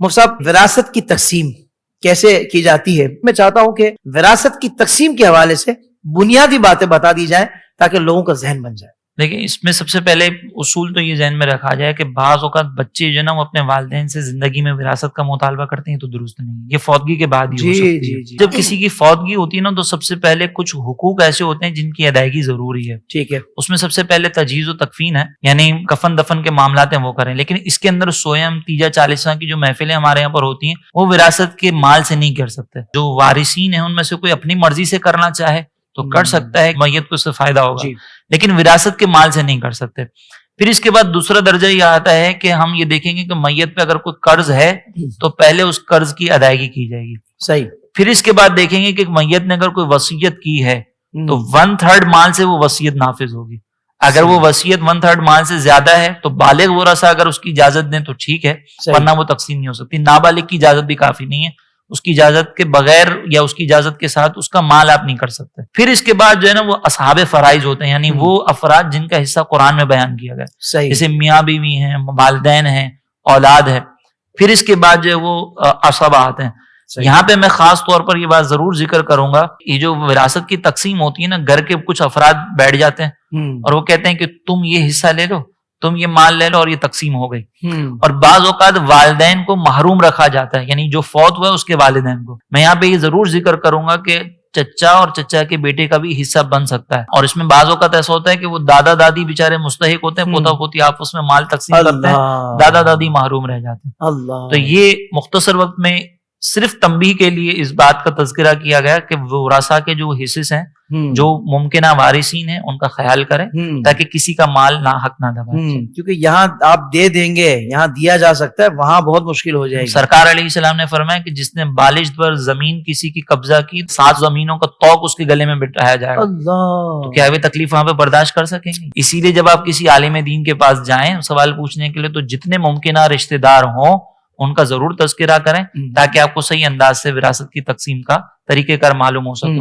مفتی صاحب، وراثت کی تقسیم کیسے کی جاتی ہے؟ میں چاہتا ہوں کہ وراثت کی تقسیم کے حوالے سے بنیادی باتیں بتا دی جائیں تاکہ لوگوں کا ذہن بن جائے۔ دیکھیں، اس میں سب سے پہلے اصول تو یہ ذہن میں رکھا جائے کہ بعض اوقات بچے جو ہے نا وہ اپنے والدین سے زندگی میں وراثت کا مطالبہ کرتے ہیں، تو درست نہیں ہے، یہ فوتگی کے بعد ہی ہو سکتی ہے۔ جب کسی کی فوتگی ہوتی ہے نا تو سب سے پہلے کچھ حقوق ایسے ہوتے ہیں جن کی ادائیگی ضروری ہے۔ ٹھیک ہے، اس میں سب سے پہلے تجہیز و تکفین ہے، یعنی کفن دفن کے معاملات ہیں وہ کریں، لیکن اس کے اندر سویم تیجا چالیسواں کی جو محفلیں ہمارے یہاں پر ہوتی ہیں وہ وراثت کے مال سے نہیں کر سکتے۔ جو وارثین ہیں ان میں سے کوئی اپنی مرضی سے کرنا چاہے تو کر سکتا ہے، میت کو اس سے فائدہ ہوگا، لیکن وراثت کے مال سے نہیں کر سکتے۔ پھر اس کے بعد دوسرا درجہ یہ آتا ہے کہ ہم یہ دیکھیں گے کہ میت پہ اگر کوئی قرض ہے تو پہلے اس قرض کی ادائیگی کی جائے گی۔ صحیح۔ پھر اس کے بعد دیکھیں گے کہ میت نے اگر کوئی وصیت کی ہے تو 1/3 مال سے وہ وصیت نافذ ہوگی۔ اگر وہ وصیت 1/3 مال سے زیادہ ہے تو بالغ ورثہ اگر اس کی اجازت دیں تو ٹھیک ہے، ورنہ وہ تقسیم نہیں ہو سکتی۔ نابالغ کی اجازت بھی کافی نہیں ہے، اس کی اجازت کے بغیر یا اس کی اجازت کے ساتھ اس کا مال آپ نہیں کر سکتے۔ پھر اس کے بعد جو ہے نا وہ اصحاب فرائض ہوتے ہیں، یعنی وہ افراد جن کا حصہ قرآن میں بیان کیا گیا، جیسے میاں بیوی ہیں، والدین ہیں، اولاد ہے۔ پھر اس کے بعد جو ہے وہ عصبات ہیں۔ یہاں پہ میں خاص طور پر یہ بات ضرور ذکر کروں گا، یہ جو وراثت کی تقسیم ہوتی ہے نا، گھر کے کچھ افراد بیٹھ جاتے ہیں اور وہ کہتے ہیں کہ تم یہ حصہ لے لو، تم یہ مال لے لو، اور یہ تقسیم ہو گئی۔ اور بعض اوقات والدین کو محروم رکھا جاتا ہے، یعنی جو فوت ہوا ہے اس کے والدین کو۔ میں یہاں پہ یہ ضرور ذکر کروں گا کہ چچا اور چچا کے بیٹے کا بھی حصہ بن سکتا ہے، اور اس میں بعض اوقات ایسا ہوتا ہے کہ وہ دادا دادی بیچارے مستحق ہوتے ہیں، پوتا پوتی آپس میں مال تقسیم کرتے ہیں، دادا دادی محروم رہ جاتے ہیں۔ تو یہ مختصر وقت میں صرف تنبیہ کے لیے اس بات کا تذکرہ کیا گیا کہ ورثاء کے جو حصص ہیں، جو ممکنہ وارثین ہیں، ان کا خیال کریں تاکہ کسی کا مال ناحق نہ دبائے، کیونکہ یہاں آپ دے دیں گے، یہاں دیا جا سکتا ہے، وہاں بہت مشکل ہو جائے گی۔ سرکار علیہ السلام نے فرمایا کہ جس نے بالشت پر زمین کسی کی قبضہ کی، 7 زمینوں کا توق اس کے گلے میں بٹھایا جائے گا۔ تو کیا وہ تکلیف وہاں پہ برداشت کر سکیں گے؟ اسی لیے جب آپ کسی عالم دین کے پاس جائیں سوال پوچھنے کے لیے تو جتنے ممکنہ رشتہ دار ہوں ان کا ضرور تذکرہ کریں تاکہ آپ کو صحیح انداز سے وراثت کی تقسیم کا طریقہ کار معلوم ہو سکے۔